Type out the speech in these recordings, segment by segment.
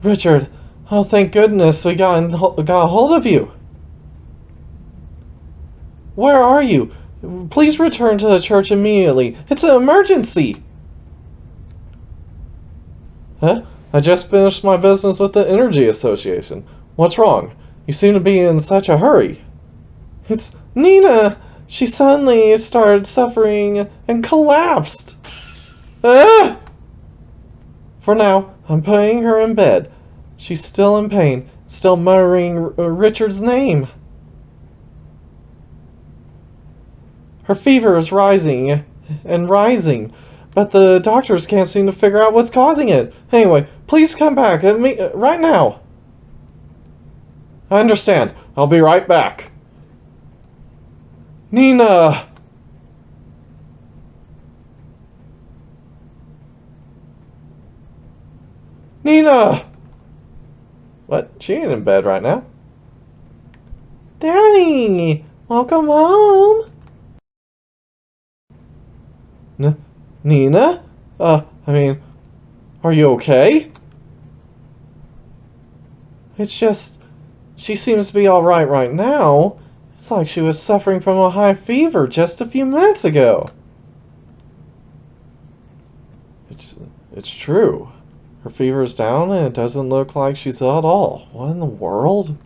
Richard, oh thank goodness we got a hold of you. Where are you? Please return to the church immediately. It's an emergency. Huh? I just finished my business with the Energy Association. What's wrong? You seem to be in such a hurry. It's Nina! She suddenly started suffering and collapsed. Ah! For now, I'm putting her in bed. She's still in pain, still muttering Richard's name. Her fever is rising and rising, but the doctors can't seem to figure out what's causing it. Anyway, please come back right now. I understand. I'll be right back. Nina! Nina! What? She ain't in bed right now. Daddy! Welcome home! Nina? Are you okay? It's just, she seems to be alright right now. It's like she was suffering from a high fever just a few minutes ago. It's true. Her fever's down and it doesn't look like she's ill at all. What in the world?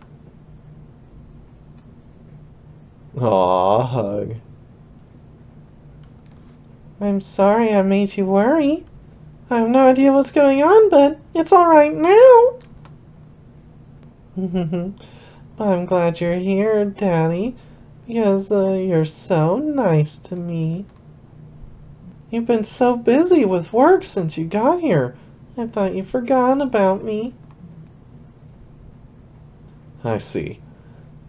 Aw, hug. I'm sorry I made you worry. I have no idea what's going on, but it's alright now. I'm glad you're here, Daddy, because you're so nice to me. You've been so busy with work since you got here. I thought you'd forgotten about me. I see.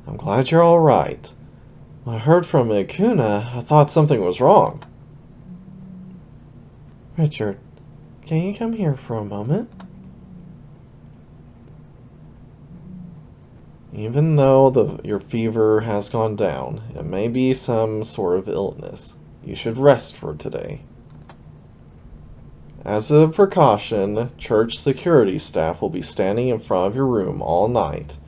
I'm glad you're alright. When I heard from Ikuna, I thought something was wrong. Richard, can you come here for a moment? Even though your fever has gone down, it may be some sort of illness. You should rest for today. As a precaution, church security staff will be standing in front of your room all night.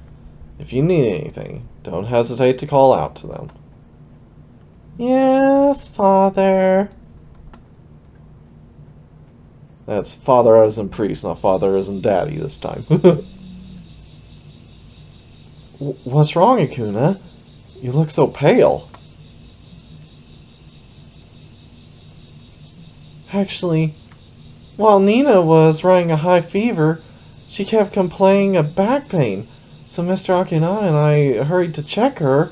If you need anything, don't hesitate to call out to them. Yes, Father. That's father as in priest, not father as in daddy this time. What's wrong, Ikuna? You look so pale. Actually, while Nina was running a high fever, she kept complaining of back pain, so Mr. Akina and I hurried to check her.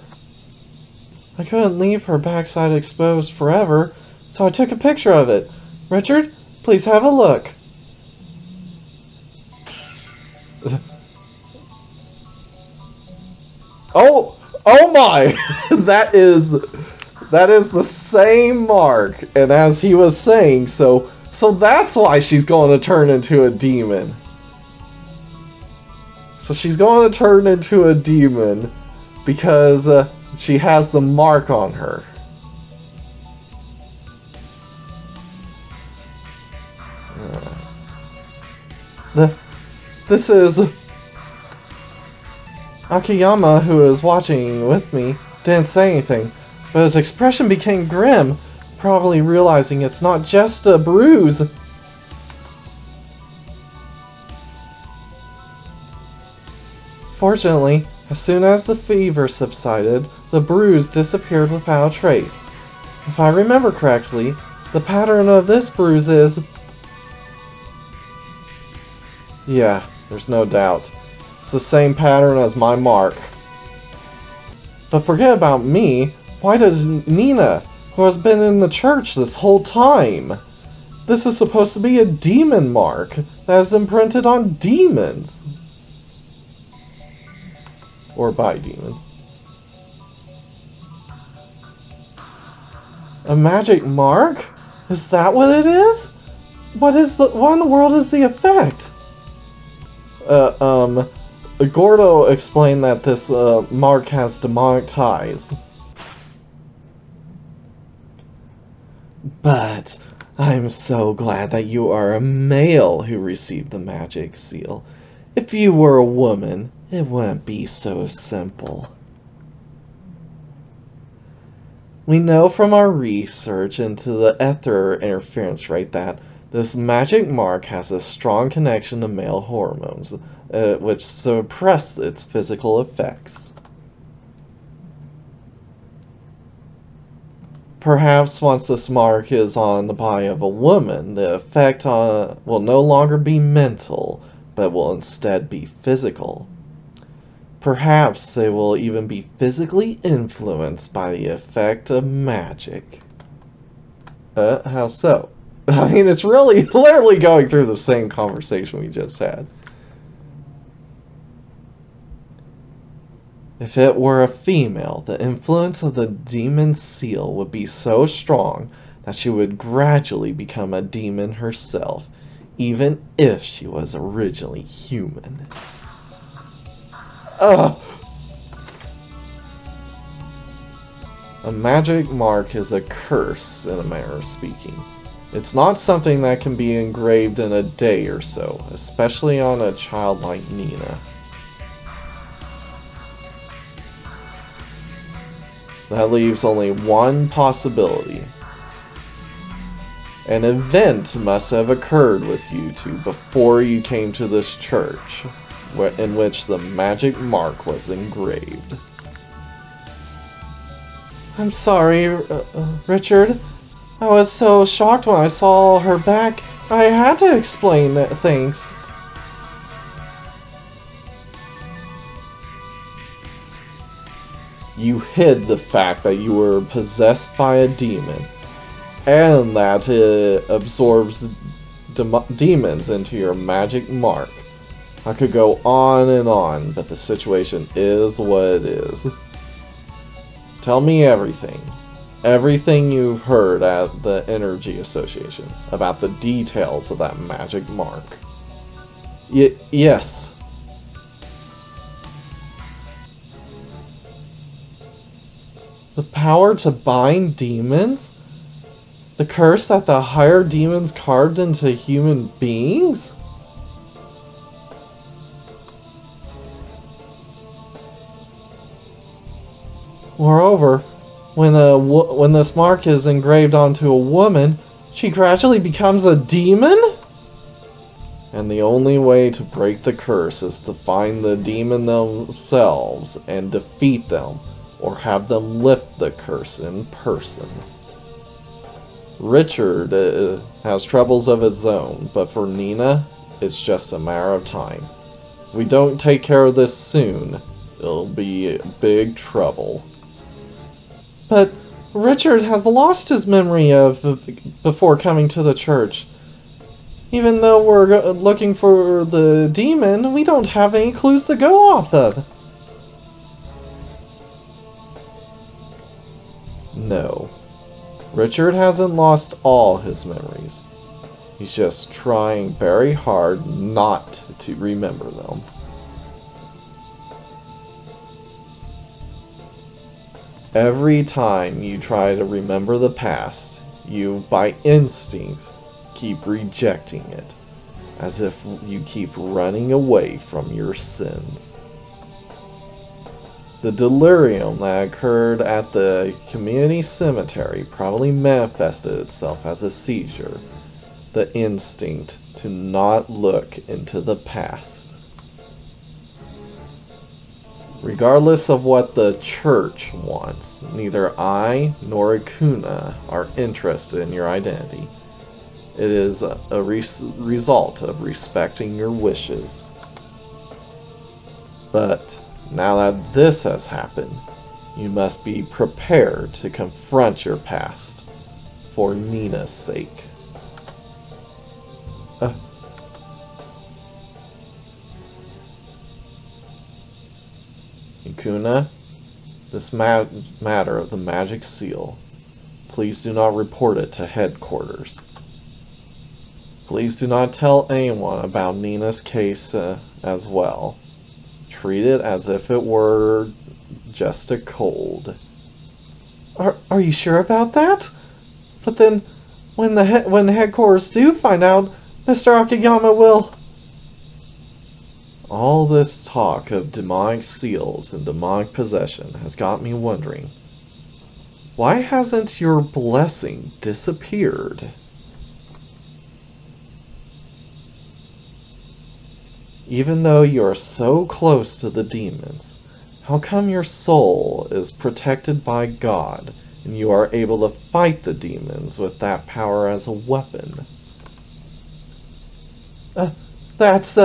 I couldn't leave her backside exposed forever, so I took a picture of it. Richard, please have a look. Oh my! That is the same mark. And as he was saying, so that's why she's going to turn into a demon. So she's going to turn into a demon because she has the mark on her. This is Akiyama, who was watching with me, didn't say anything, but his expression became grim, probably realizing it's not just a bruise. Fortunately, as soon as the fever subsided, the bruise disappeared without a trace. If I remember correctly, the pattern of this bruise is... Yeah, there's no doubt. It's the same pattern as my mark. But forget about me. Why does Nina, who has been in the church this whole time? This is supposed to be a demon mark that is imprinted on demons. Or by demons. A magic mark? Is that what it is? What in the world is the effect? Gordo explained that this mark has demonic ties. But I'm so glad that you are a male who received the magic seal. If you were a woman, it wouldn't be so simple. We know from our research into the ether interference rate that this magic mark has a strong connection to male hormones, which suppress its physical effects. Perhaps once this mark is on the body of a woman, the effect will no longer be mental, but will instead be physical. Perhaps they will even be physically influenced by the effect of magic. How so? I mean, it's really literally going through the same conversation we just had. If it were a female, the influence of the demon seal would be so strong that she would gradually become a demon herself, even if she was originally human. Ugh! A magic mark is a curse, in a manner of speaking. It's not something that can be engraved in a day or so, especially on a child like Nina. That leaves only one possibility. An event must have occurred with you two before you came to this church, in which the magic mark was engraved. I'm sorry, Richard. I was so shocked when I saw her back. I had to explain things. You hid the fact that you were possessed by a demon, and that it absorbs demons into your magic mark. I could go on and on, but the situation is what it is. Tell me everything. Everything you've heard at the Energy Association about the details of that magic mark. Yes. The power to bind demons? The curse that the higher demons carved into human beings? Moreover, when this mark is engraved onto a woman, she gradually becomes a demon? And the only way to break the curse is to find the demon themselves and defeat them, or have them lift the curse in person. Richard has troubles of his own, but for Nina, it's just a matter of time. If we don't take care of this soon, it'll be big trouble. But Richard has lost his memory of before coming to the church. Even though we're looking for the demon, we don't have any clues to go off of. No. Richard hasn't lost all his memories. He's just trying very hard not to remember them. Every time you try to remember the past, you, by instinct, keep rejecting it, as if you keep running away from your sins. The delirium that occurred at the community cemetery probably manifested itself as a seizure, the instinct to not look into the past. Regardless of what the church wants, neither I nor Akuna are interested in your identity. It is a result of respecting your wishes. But now that this has happened, you must be prepared to confront your past, for Nina's sake. Ikuna, this matter of the magic seal, please do not report it to headquarters. Please do not tell anyone about Nina's case as well. Treat it as if it were just a cold. Are you sure about that? But then, when headquarters do find out, Mr. Akiyama will... All this talk of demonic seals and demonic possession has got me wondering, why hasn't your blessing disappeared? Even though you are so close to the demons, how come your soul is protected by God and you are able to fight the demons with that power as a weapon? That's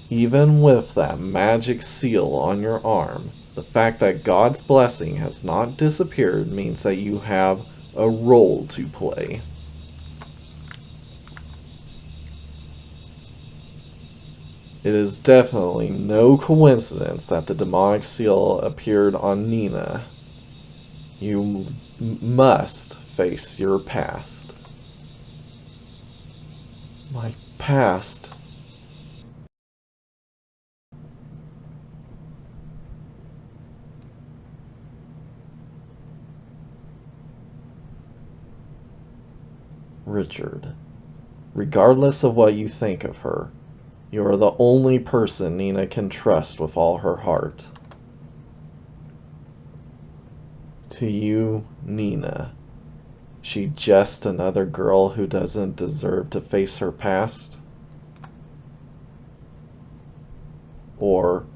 Even with that magic seal on your arm, the fact that God's blessing has not disappeared means that you have a role to play. It is definitely no coincidence that the demonic seal appeared on Nina. You must face your past. My past? Richard, regardless of what you think of her, you are the only person Nina can trust with all her heart. To you, Nina, she just another girl who doesn't deserve to face her past? Or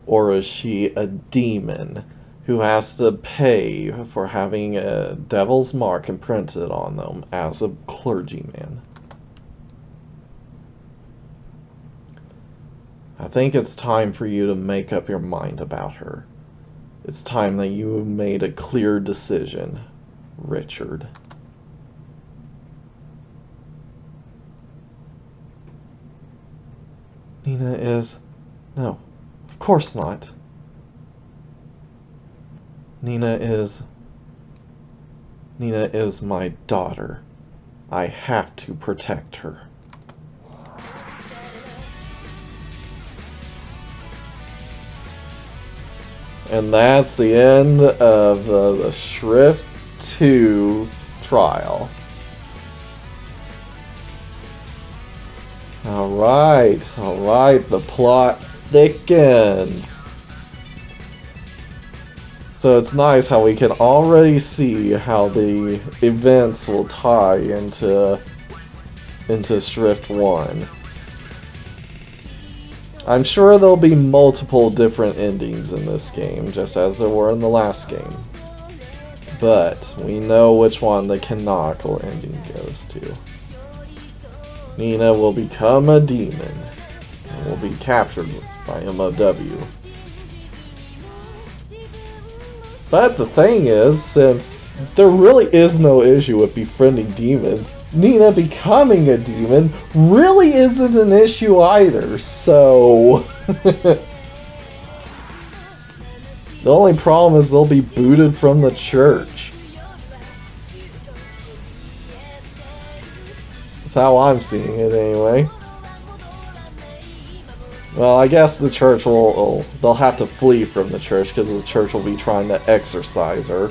is she a demon who has to pay for having a devil's mark imprinted on them as a clergyman? I think it's time for you to make up your mind about her. It's time that you made a clear decision, Richard. Nina is... No, of course not. Nina is my daughter. I have to protect her. And that's the end of the Shrift 2 trial. Alright, the plot thickens. So it's nice how we can already see how the events will tie into Shrift 1. I'm sure there'll be multiple different endings in this game, just as there were in the last game. But we know which one the canonical ending goes to. Nina will become a demon and will be captured by MOW. But the thing is, since there really is no issue with befriending demons, Nina becoming a demon really isn't an issue either, so... The only problem is they'll be booted from the church. That's how I'm seeing it anyway. Well, I guess the church they'll have to flee from the church because the church will be trying to exorcise her.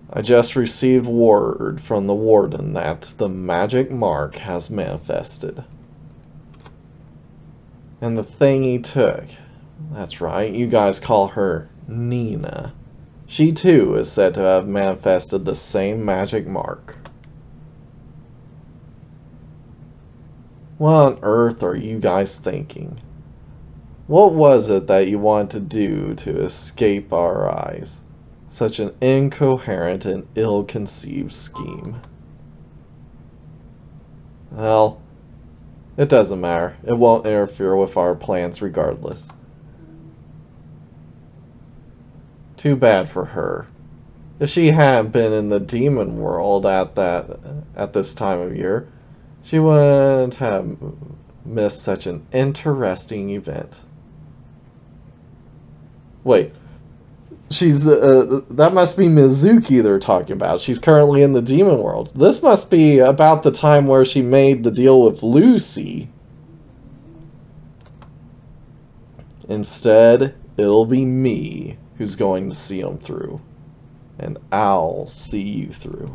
I just received word from the warden that the magic mark has manifested. And the thing he took, that's right, you guys call her Nina. She too is said to have manifested the same magic mark. What on earth are you guys thinking? What was it that you wanted to do to escape our eyes? Such an incoherent and ill-conceived scheme. Well, it doesn't matter. It won't interfere with our plans regardless. Too bad for her. If she hadn't been in the demon world at this time of year, she wouldn't have missed such an interesting event. Wait. that must be Mizuki they're talking about. She's currently in the demon world. This must be about the time where she made the deal with Lucy. Instead, it'll be me who's going to see them through. And I'll see you through.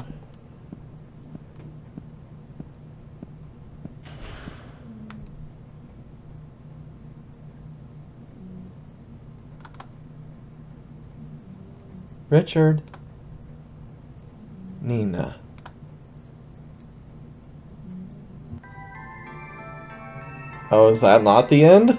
Richard. Nina. Oh, is that not the end?